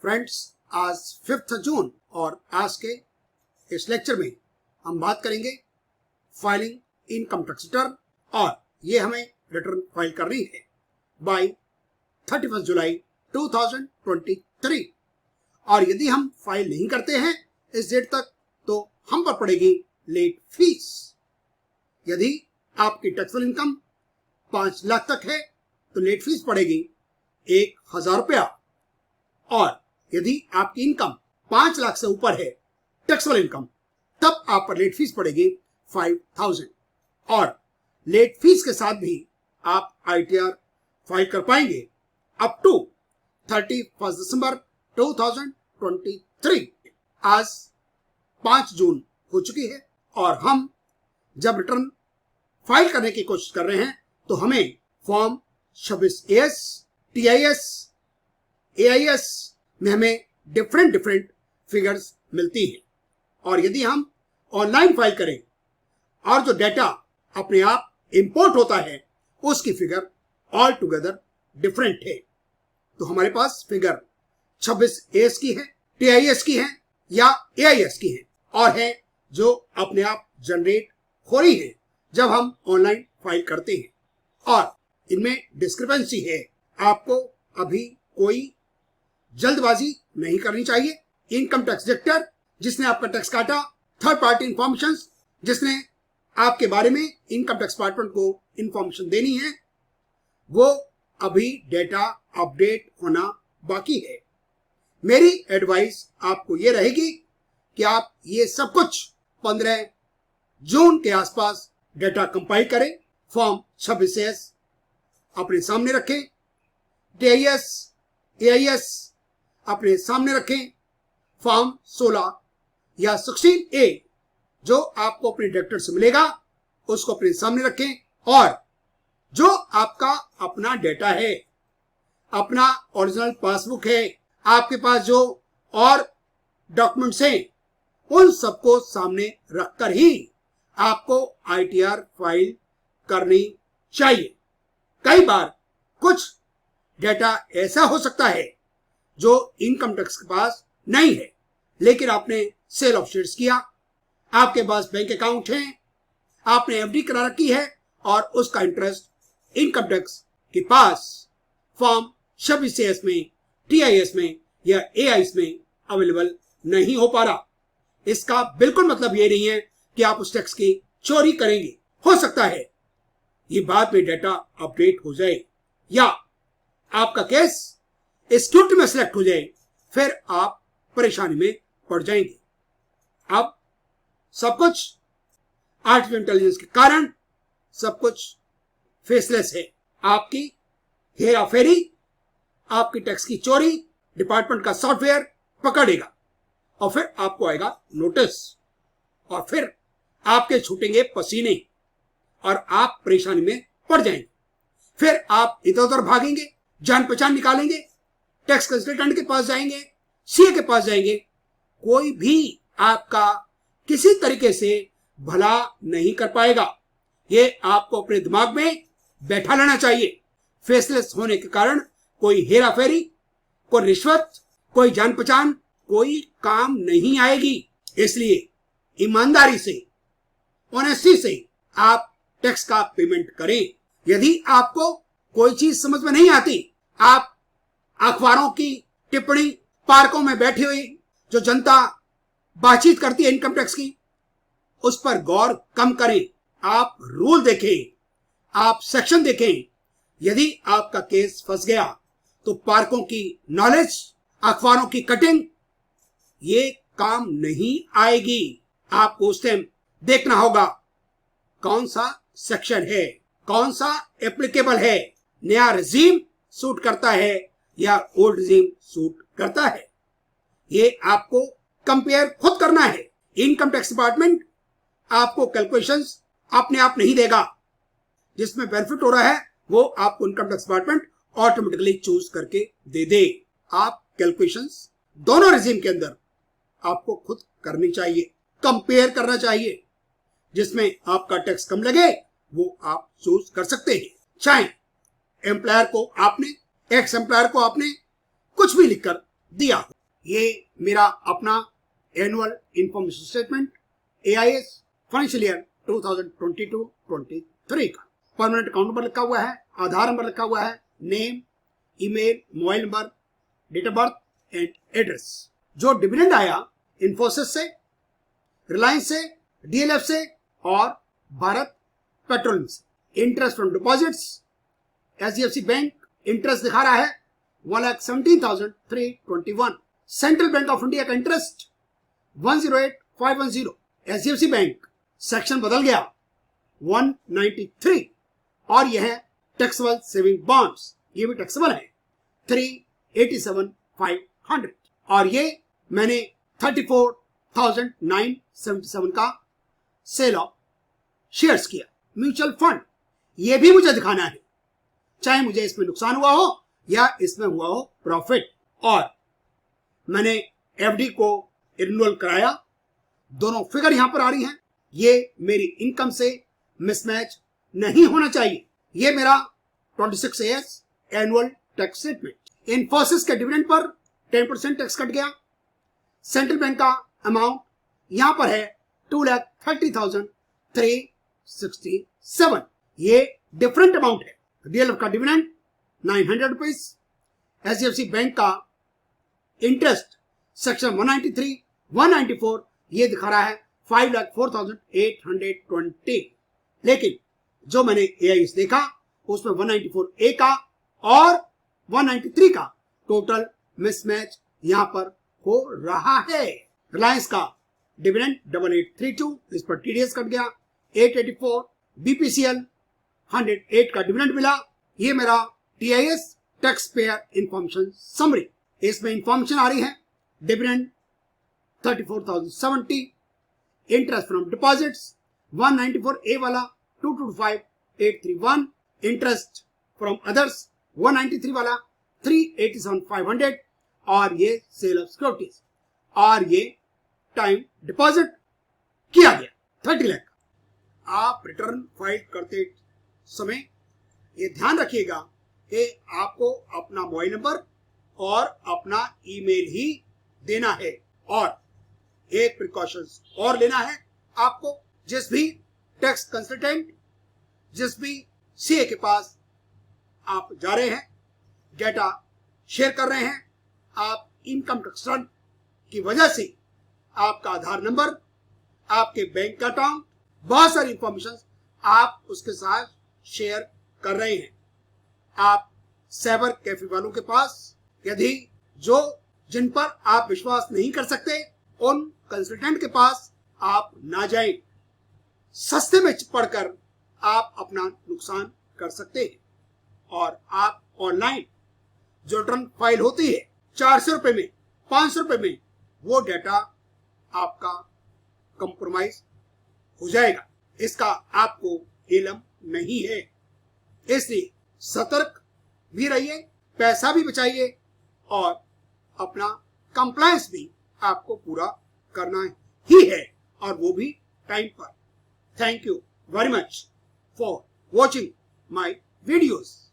Friends, आज 5 जून और आज के इस लेक्चर में हम बात करेंगे फाइलिंग इनकम टैक्स रिटर्न और ये हमें रिटर्न फाइल करनी है बाय 31 जुलाई 2023 और यदि हम फाइल नहीं करते हैं इस डेट तक तो हम पर पड़ेगी लेट फीस। यदि आपकी टैक्सेबल इनकम 5 लाख तक है तो लेट फीस पड़ेगी 1000 रुपया और यदि आपकी इनकम 5 लाख से ऊपर है टैक्सेबल इनकम तब आप पर लेट फीस पड़ेगी 5000 और लेट फीस के साथ भी आप ITR फाइल कर पाएंगे अप टू 31 दिसंबर 2023। आज 5 जून हो चुकी है और हम जब रिटर्न फाइल करने की कोशिश कर रहे हैं तो हमें फॉर्म 26AS, TIS, AIS में हमें डिफरेंट फिगर्स मिलती है और यदि हम ऑनलाइन फाइल करें और जो डेटा अपने आप इंपोर्ट होता है उसकी फिगर ऑल टुगेदर डिफरेंट है। तो हमारे पास फिगर 26AS की है, TIS की है या AIS की है और है जो अपने आप जनरेट हो रही है जब हम ऑनलाइन फाइल करते हैं और इनमें डिस्क्रिपेंसी है। आपको अभी कोई जल्दबाजी नहीं करनी चाहिए। इनकम टैक्स डिटेक्टर जिसने आपका टैक्स काटा, थर्ड पार्टी इंफॉर्मेशन जिसने आपके बारे में इनकम टैक्स डिपार्टमेंट को इंफॉर्मेशन देनी है, वो अभी डेटा अपडेट होना बाकी है। मेरी एडवाइस आपको ये रहेगी कि आप ये सब कुछ 15 जून के आसपास डेटा कंपाइल करें, फॉर्म 26AS अपने सामने रखें, TIS, AIS अपने सामने रखें, फॉर्म 16 या 16A जो आपको अपने डायरेक्टर से मिलेगा उसको अपने सामने रखें और जो आपका अपना डेटा है, अपना ओरिजिनल पासबुक है, आपके पास जो और डॉक्यूमेंट्स हैं उन सबको सामने रखकर ही आपको ITR फाइल करनी चाहिए। कई बार कुछ डेटा ऐसा हो सकता है जो इनकम टैक्स के पास नहीं है लेकिन आपने सेल ऑफ शेयर्स किया, आपके पास बैंक अकाउंट है, आपने FD करा रखी है और उसका इंटरेस्ट इनकम टैक्स के पास फॉर्म 26AS में, TIS में या AIS में अवेलेबल नहीं हो पा रहा। इसका बिल्कुल मतलब ये नहीं है कि आप उस टैक्स की चोरी करेंगे। हो सकता है ये बाद में डेटा अपडेट हो जाए या आपका केस स्क्रूटनी में सिलेक्ट हो जाए, फिर आप परेशानी में पड़ जाएंगे। अब सब कुछ आर्टिफिशियल इंटेलिजेंस के कारण सब कुछ फेसलेस है। आपकी हेरा फेरी, आपकी टैक्स की चोरी डिपार्टमेंट का सॉफ्टवेयर पकड़ेगा और फिर आपको आएगा नोटिस और फिर आपके छूटेंगे पसीने और आप परेशानी में पड़ जाएंगे। फिर आप इधर उधर भागेंगे, जान पहचान निकालेंगे, टैक्स कंसल्टेंट के पास जाएंगे, CA के पास जाएंगे, कोई भी आपका किसी तरीके से भला नहीं कर पाएगा। ये आपको अपने दिमाग में बैठा लेना चाहिए। फेसलेस होने के कारण कोई हेरा फेरी, कोई रिश्वत, कोई जान पहचान, कोई काम नहीं आएगी। इसलिए ईमानदारी से, ऑनेस्टी से आप टैक्स का पेमेंट करें। यदि आपको कोई चीज समझ में नहीं आती, आप अखबारों की टिप्पणी, पार्कों में बैठी हुई जो जनता बातचीत करती है इनकम टैक्स की, उस पर गौर कम करें। आप रूल देखें, आप सेक्शन देखें। यदि आपका केस फंस गया तो पार्कों की नॉलेज, अखबारों की कटिंग ये काम नहीं आएगी। आपको उस टाइम देखना होगा कौन सा सेक्शन है, कौन सा एप्लीकेबल है, नया रिजीम सूट करता है या ओल्ड रिजीम सूट करता है। ये आपको कंपेयर खुद करना है। इनकम टैक्स डिपार्टमेंट आपको कैलकुलेशंस अपने आप नहीं देगा। जिसमें बेनिफिट हो रहा है वो आपको income tax department automatically choose करके दे दे। आप कैलकुलेशंस दोनों रिजीम के अंदर आपको खुद करनी चाहिए, कंपेयर करना चाहिए। जिसमें आपका टैक्स कम लगे वो आप चूज कर सकते हैं। चाहे एम्प्लॉयर को आपने, एक्स एम्प्लॉयर को आपने कुछ भी लिखकर दिया हो। ये मेरा अपना annual information statement AIS financial year 2022-23 का। परमानेंट अकाउंट नंबर लिखा हुआ है, आधार नंबर लिखा हुआ है, name, email, mobile number, date of birth and address. जो डिविडेंड आया इन्फोसिस से, रिलायंस से, DLF से और भारत पेट्रोलियम से। Interest from deposits HDFC bank interest दिखा रहा है 1,17,321। सेंट्रल बैंक ऑफ इंडिया का इंटरेस्ट 108,510। HDFC बैंक सेक्शन बदल गया 193 और यह है टैक्सेबल सेविंग बॉन्ड्स, ये भी टैक्सेबल है 387,500 और ये मैंने 34,977 का सेल ऑफ शेयर्स किया। म्यूचुअल फंड ये भी मुझे दिखाना है, चाहे मुझे इसमें नुकसान हुआ हो या इसमें हुआ हो प्रॉफिट। और मैंने FD को रिन्यूअल कराया, दोनों फिगर यहां पर आ रही हैं। ये मेरी इनकम से मिसमैच नहीं होना चाहिए। ये मेरा 26AS annual tax statement. Infosys के डिविडेंड पर 10% टैक्स कट गया। सेंट्रल बैंक का अमाउंट यहां पर है 2,30,367। ये डिफरेंट अमाउंट है। DLF का डिविडेंड 900 रुपीज। HDFC बैंक का इंटरेस्ट सेक्शन 193, 194 ये दिखा रहा है 5,04,820। लेकिन जो मैंने AIS देखा उसमें 194A का और 193 का टोटल मिसमैच यहां पर हो रहा है। रिलायंस का डिविडेंड 8832, इस पर TDS कट गया 884। BPCL 108 का डिविडेंड मिला। ये मेरा TIS tax payer information summary, इसमें इंफॉर्मेशन आ रही है। Dividend 34,070, interest from deposits 194A वाला 225,831, इंटरेस्ट फ्रॉम अदर्स 193 वाला 387,500 और ये सेल ऑफ सिक्योरिटीज और ये टाइम डिपॉजिट किया गया 30 लाख। आप रिटर्न फाइल करते समय ये ध्यान रखिएगा कि आपको अपना मोबाइल नंबर और अपना ईमेल ही देना है। और एक प्रिकॉशंस और लेना है आपको, जिस भी टैक्स कंसल्टेंट, जिस भी CA के पास आप जा रहे हैं, डेटा शेयर कर रहे हैं, आप इनकम टैक्स रिटर्न की वजह से आपका आधार नंबर, आपके बैंक का अकाउंट, बहुत सारी इंफॉर्मेशन आप उसके साथ शेयर कर रहे हैं। आप साइबर कैफे वालों के पास, यदि जिन पर आप विश्वास नहीं कर सकते, उन कंसल्टेंट के पास आप ना जाएं। सस्ते में पढ़कर आप अपना नुकसान कर सकते हैं। और आप ऑनलाइन जो रिटर्न फाइल होती है 400 रुपए में, 500 रुपए में, वो डेटा आपका कंप्रोमाइज हो जाएगा। इसका आपको इल्म नहीं है। इसलिए सतर्क भी रहिए, पैसा भी बचाइए और अपना कंप्लायंस भी आपको पूरा करना ही है, और वो भी टाइम पर। Thank you very much for watching my videos.